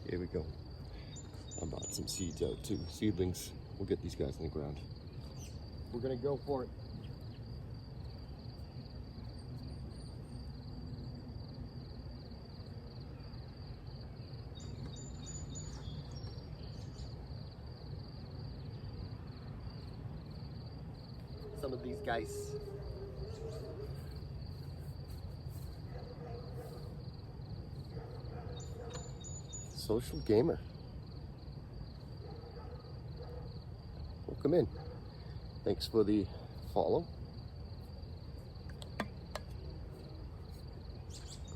Here we go. I bought some seeds out too, seedlings. We'll get these guys in the ground. We're gonna go for it. Some of these guys. Social gamer. Welcome in. Thanks for the follow.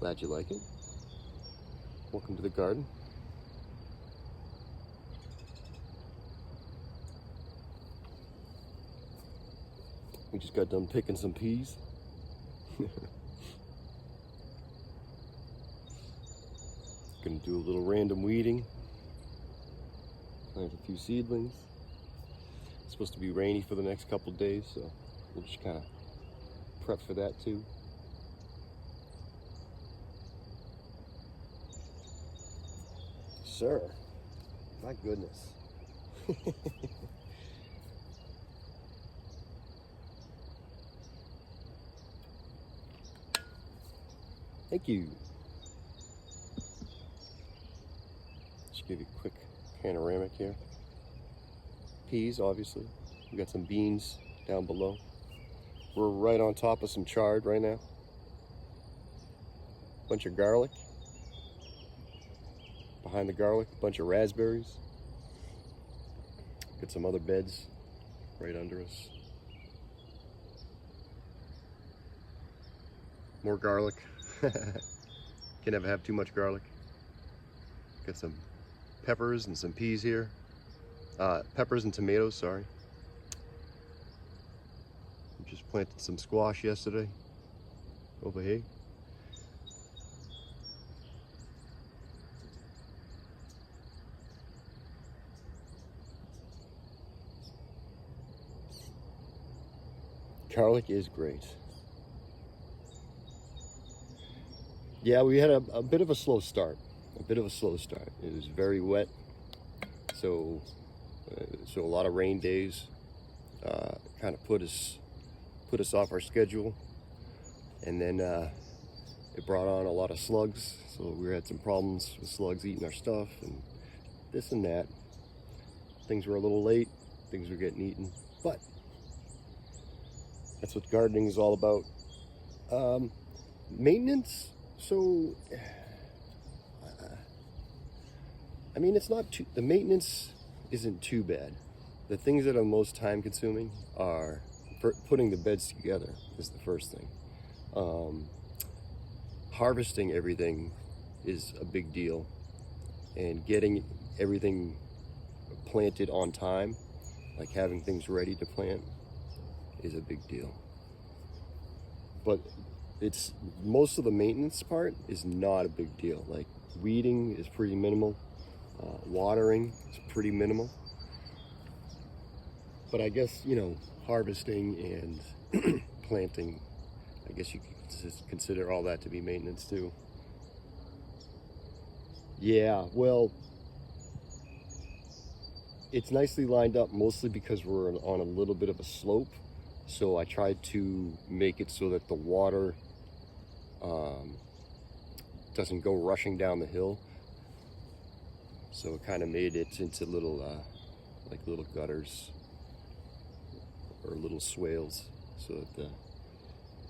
Glad you like it. Welcome to the garden. We just got done picking some peas. Gonna do a little random weeding. Plant a few seedlings. It's supposed to be rainy for the next couple days, so we'll just kind of prep for that too. Sir, my goodness. Thank you. Just give you a quick panoramic here. Peas, obviously. We got some beans down below. We're right on top of some chard right now. Bunch of garlic. Behind the garlic, a bunch of raspberries. Got some other beds right under us. More garlic. Can never have too much garlic. Got some peppers and some peas here. Peppers and tomatoes, sorry. We just planted some squash yesterday over here. Garlic is great. Yeah, we had a bit of a slow start. It was very wet, so a lot of rain days kind of put us off our schedule, and then it brought on a lot of slugs. So we had some problems with slugs eating our stuff and this and that. Things were a little late. Things were getting eaten, but that's what gardening is all about. Maintenance. So, I mean, it's not too, the maintenance isn't too bad. The things that are most time consuming are putting the beds together is the first thing. Harvesting everything is a big deal, and getting everything planted on time, like having things ready to plant, is a big deal. But it's most of the maintenance part is not a big deal. Like weeding is pretty minimal, watering is pretty minimal. But I guess, you know, harvesting and planting, I guess you could just consider all that to be maintenance too. Yeah, well, it's nicely lined up mostly because we're on a little bit of a slope. So I tried to make it so that the water doesn't go rushing down the hill. So it kind of made it into little, like little gutters or little swales, so that the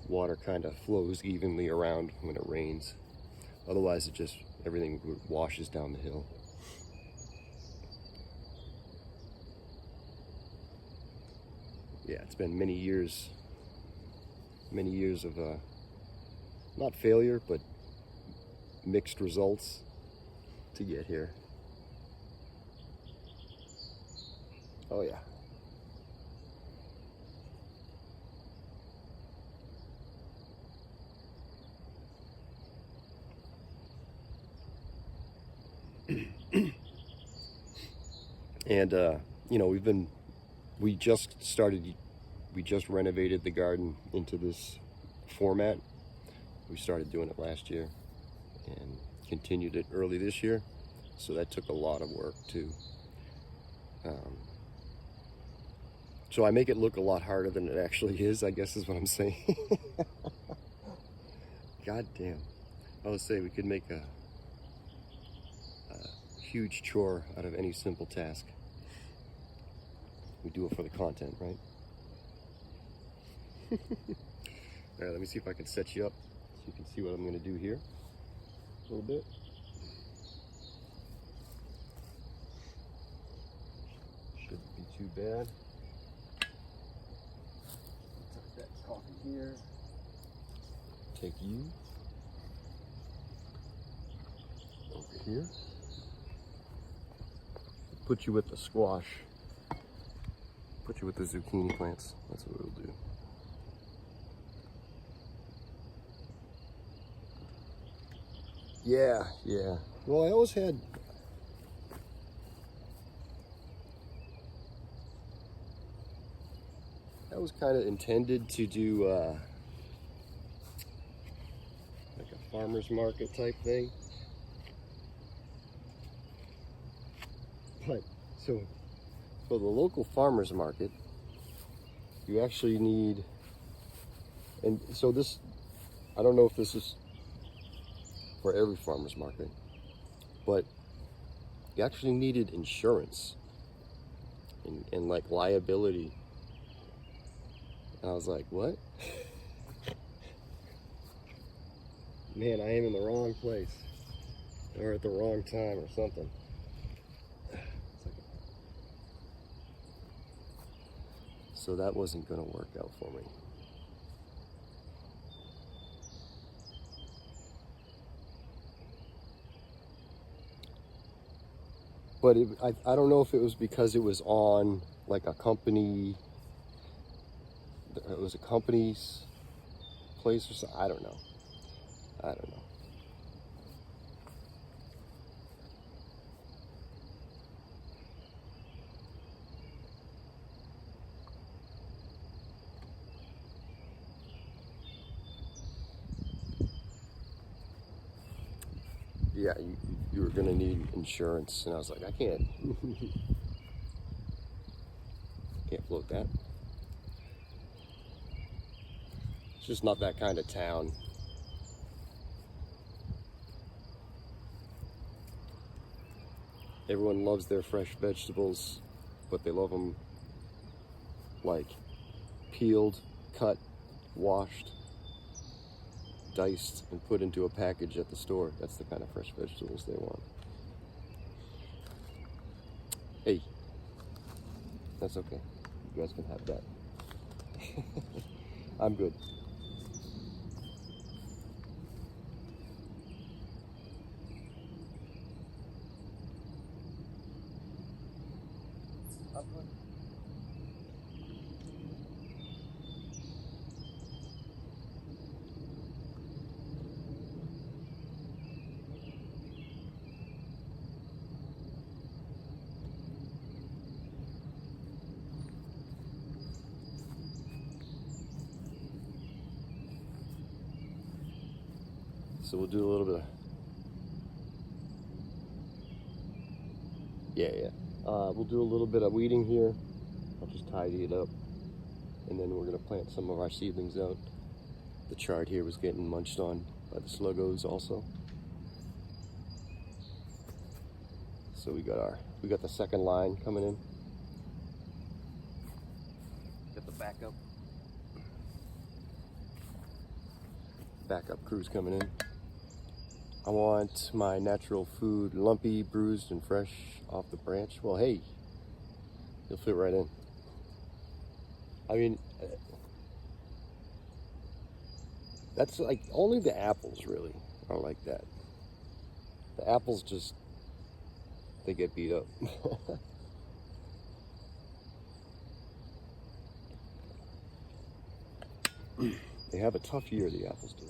water kind of flows evenly around when it rains. Otherwise, it just, everything washes down the hill. Yeah, it's been many years of not failure, but mixed results to get here. Oh yeah. And you know, we just renovated the garden into this format. We started doing it last year and continued it early this year. So that took a lot of work too. So I make it look a lot harder than it actually is, I guess is what I'm saying. God damn. I would say we could make a huge chore out of any simple task. We do it for the content, right? All right, let me see if I can set you up so you can see what I'm going to do here a little bit. Shouldn't be too bad. Tuck that coffee here. Take you over here. Put you with the squash. Put you with the zucchini plants. That's what we'll do. Yeah. Well, I always had. That was kind of intended to do like a farmer's market type thing. But so for the local farmer's market, you actually need, and so this, I don't know if this is for every farmer's market, but you actually needed insurance and like liability. And I was like, what? Man, I am in the wrong place or at the wrong time or something. So that wasn't going to work out for me. But I don't know if it was because it was on like a company, it was a company's place or something. I don't know. Yeah, you were going to need insurance. And I was like, I can't float that. It's just not that kind of town. Everyone loves their fresh vegetables, but they love them like peeled, cut, washed, diced, and put into a package at the store. That's the kind of fresh vegetables they want. Hey, that's okay. You guys can have that. I'm good. So we'll do a little bit of, we'll do a little bit of weeding here. I'll just tidy it up, and then we're gonna plant some of our seedlings out. The chard here was getting munched on by the sluggos also. So we got the second line coming in. Got the backup crews coming in. I want my natural food lumpy, bruised, and fresh off the branch. Well, hey, you'll fit right in. I mean, that's like only the apples really are like that. The apples just, they get beat up. They have a tough year, the apples do.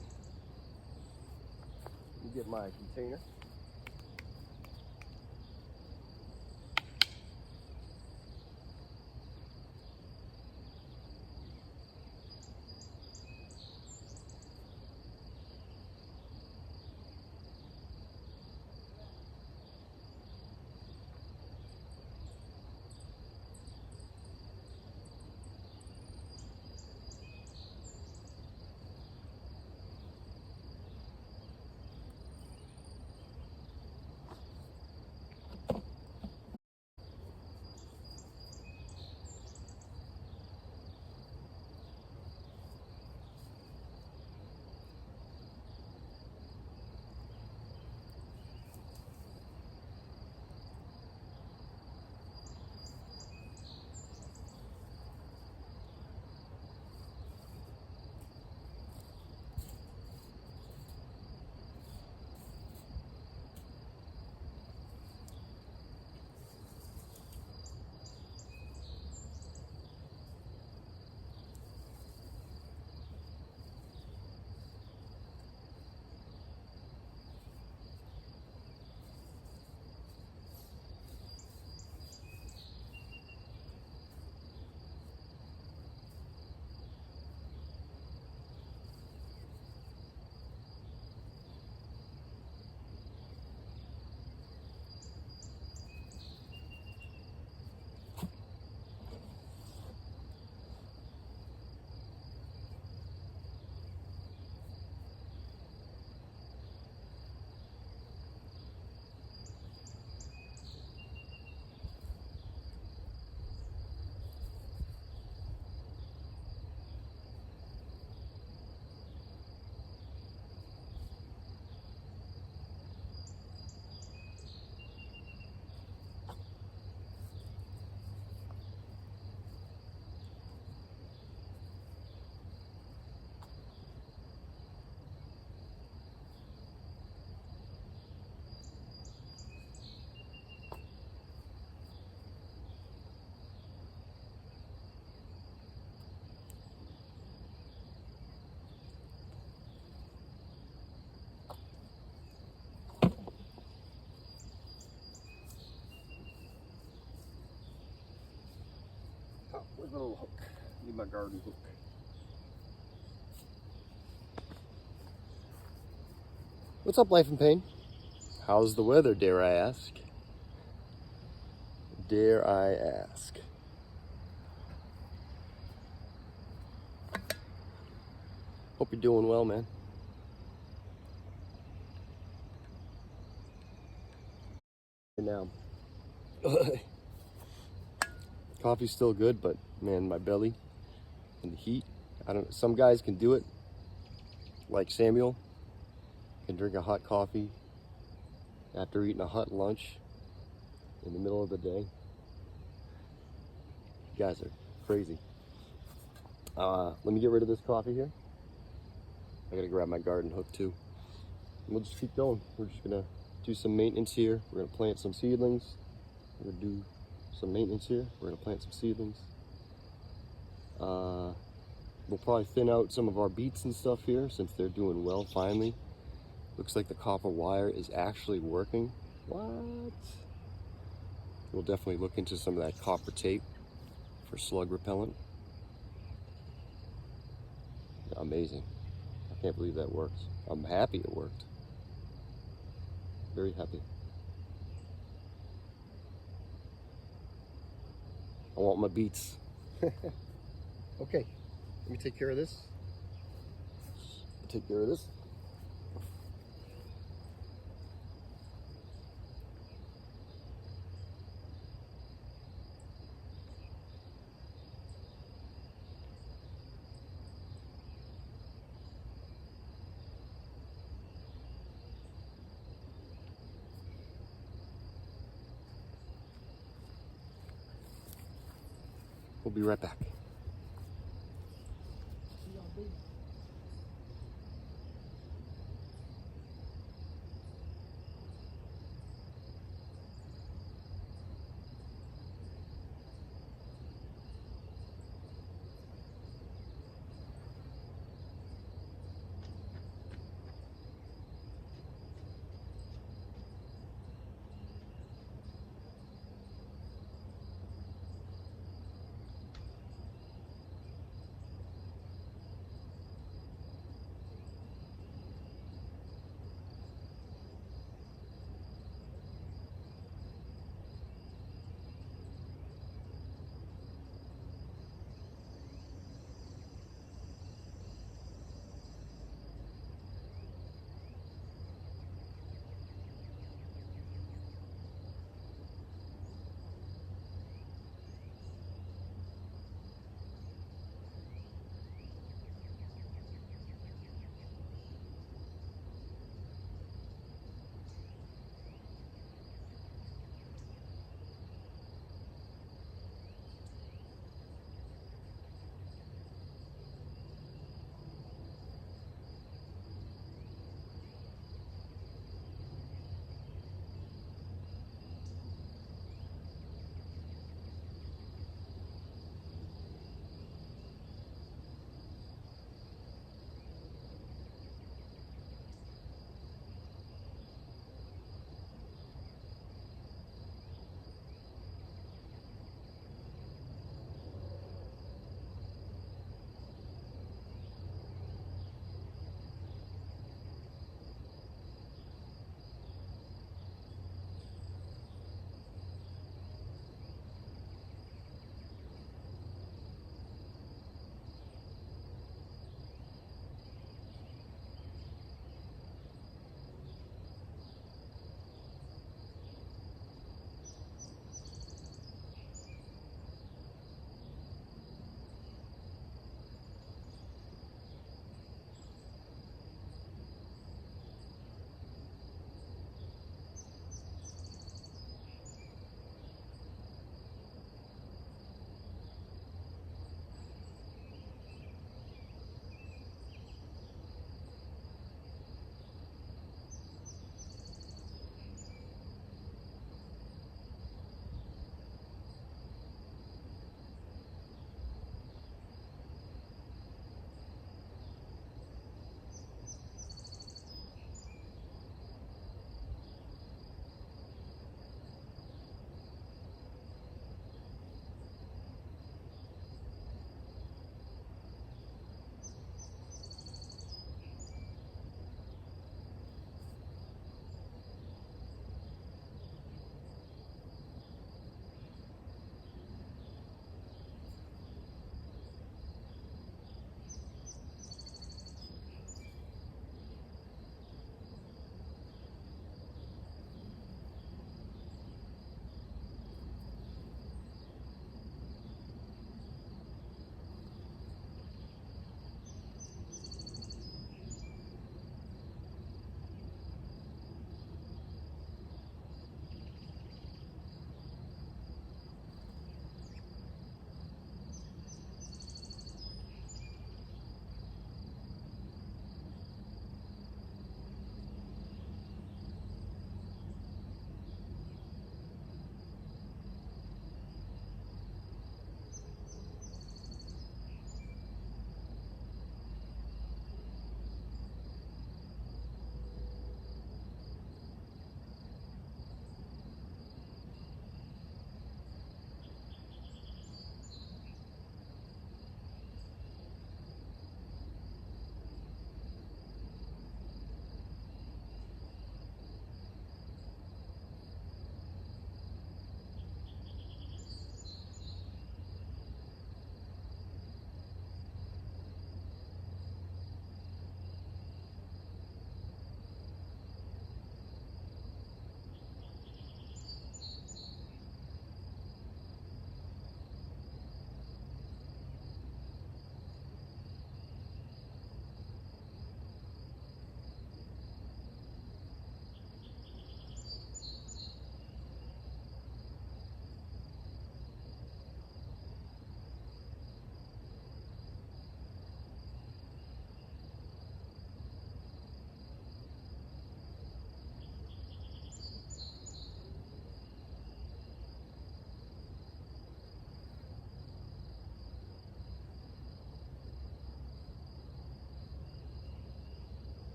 Let me get my container. where's my little hook? Need my garden hook. What's up, Life in Pain? How's the weather, dare I ask? Dare I ask? Hope you're doing well, man. Now, coffee's still good, but man, my belly and the heat. I don't. Some guys can do it, like Samuel, can drink a hot coffee after eating a hot lunch in the middle of the day. You guys are crazy. Let me get rid of this coffee here. I gotta grab my garden hook too. And we'll just keep going. We're just gonna do some maintenance here. We're gonna plant some seedlings. We're gonna do some maintenance here. We're gonna plant some seedlings. We'll probably thin out some of our beets and stuff here since they're doing well finally. Looks like the copper wire is actually working. What? We'll definitely look into some of that copper tape for slug repellent. Amazing. I can't believe that works. I'm happy it worked. Very happy. I want my beets. Okay, let me take care of this. Take care of this. We'll be right back.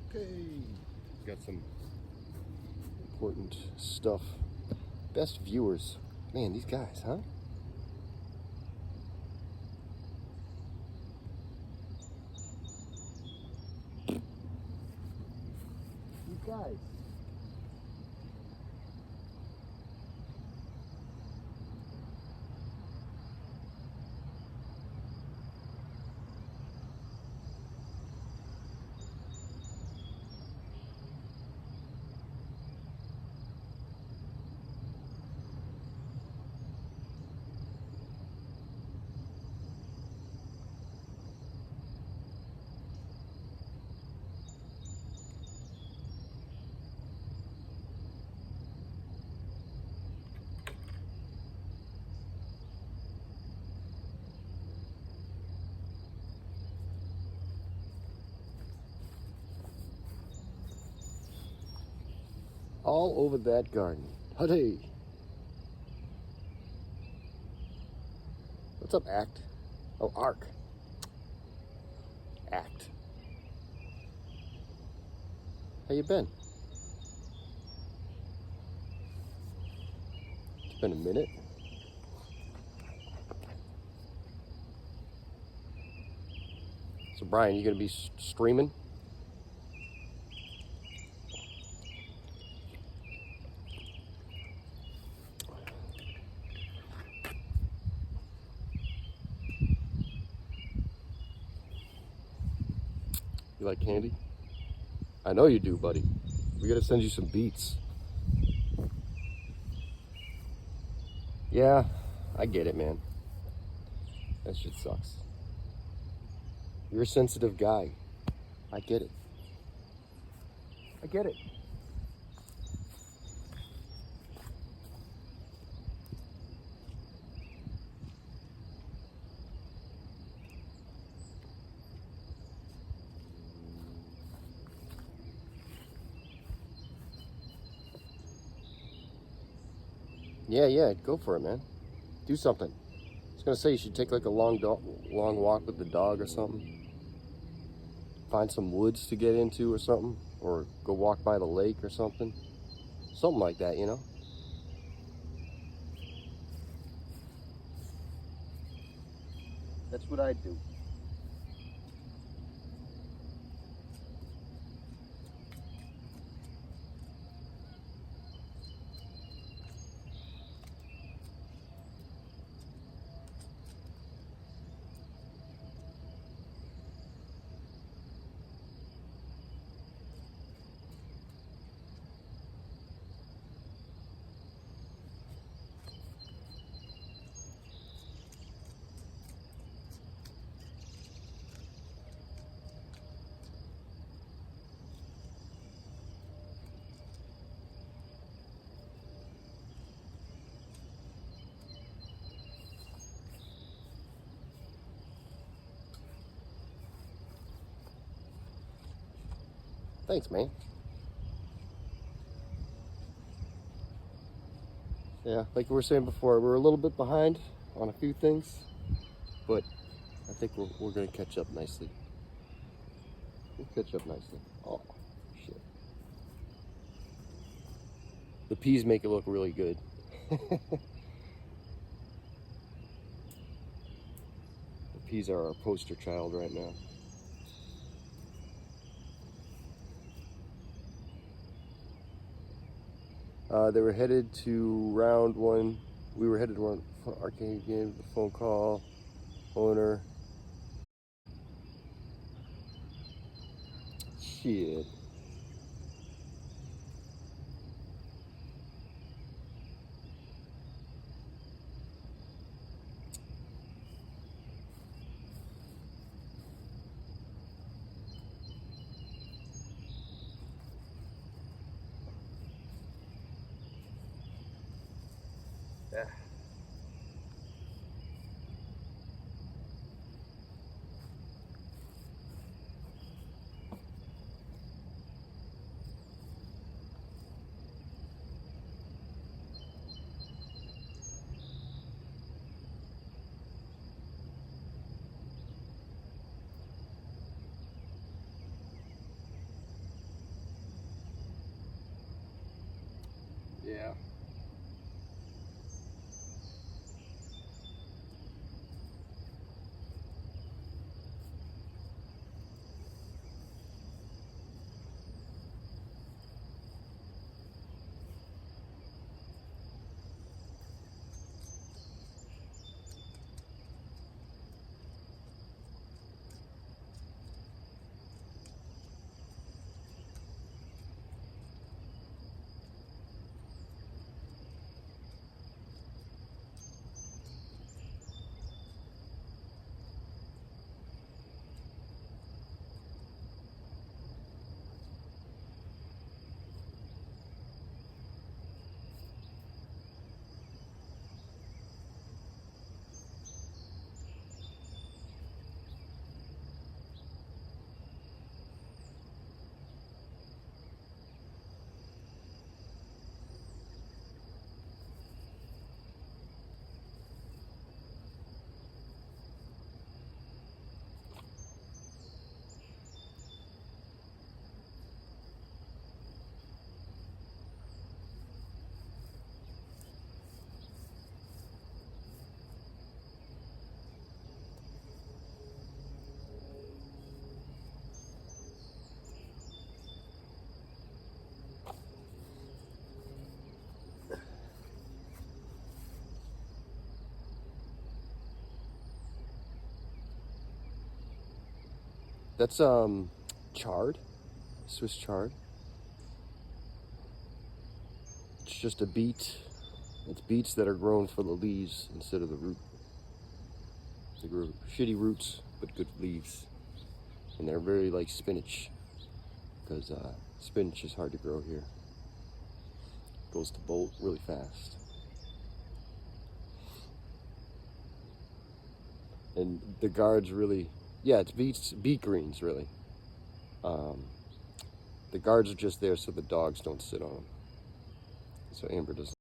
Okay, got some important stuff. Best viewers. Man, these guys, huh? These guys. All over that garden. Huddy. What's up, Act? Oh, Arc. Act. How you been? It's been a minute. So, Brian, you gonna be streaming? You like candy? I know you do, buddy. We gotta send you some beats. Yeah, I get it, man. That shit sucks. You're a sensitive guy. I get it. I get it. Yeah, go for it, man. Do something. I was gonna say you should take like a long walk with the dog or something. Find some woods to get into or something, or go walk by the lake or something. Something like that, you know? That's what I do. Thanks, man. Yeah, like we were saying before, we're a little bit behind on a few things, but I think we're gonna catch up nicely. We'll catch up nicely. Oh, shit. The peas make it look really good. The peas are our poster child right now. They were headed to round one. We were headed to one arcade game, the phone call, owner. Shit. Yeah. Yeah. That's chard, Swiss chard. It's just a beet. It's beets that are grown for the leaves instead of the root. They grow shitty roots but good leaves, and they're very like spinach, because spinach is hard to grow here. It goes to bolt really fast. And the guards really, yeah, it's beet greens really. The guards are just there so the dogs don't sit on them. So Amber doesn't.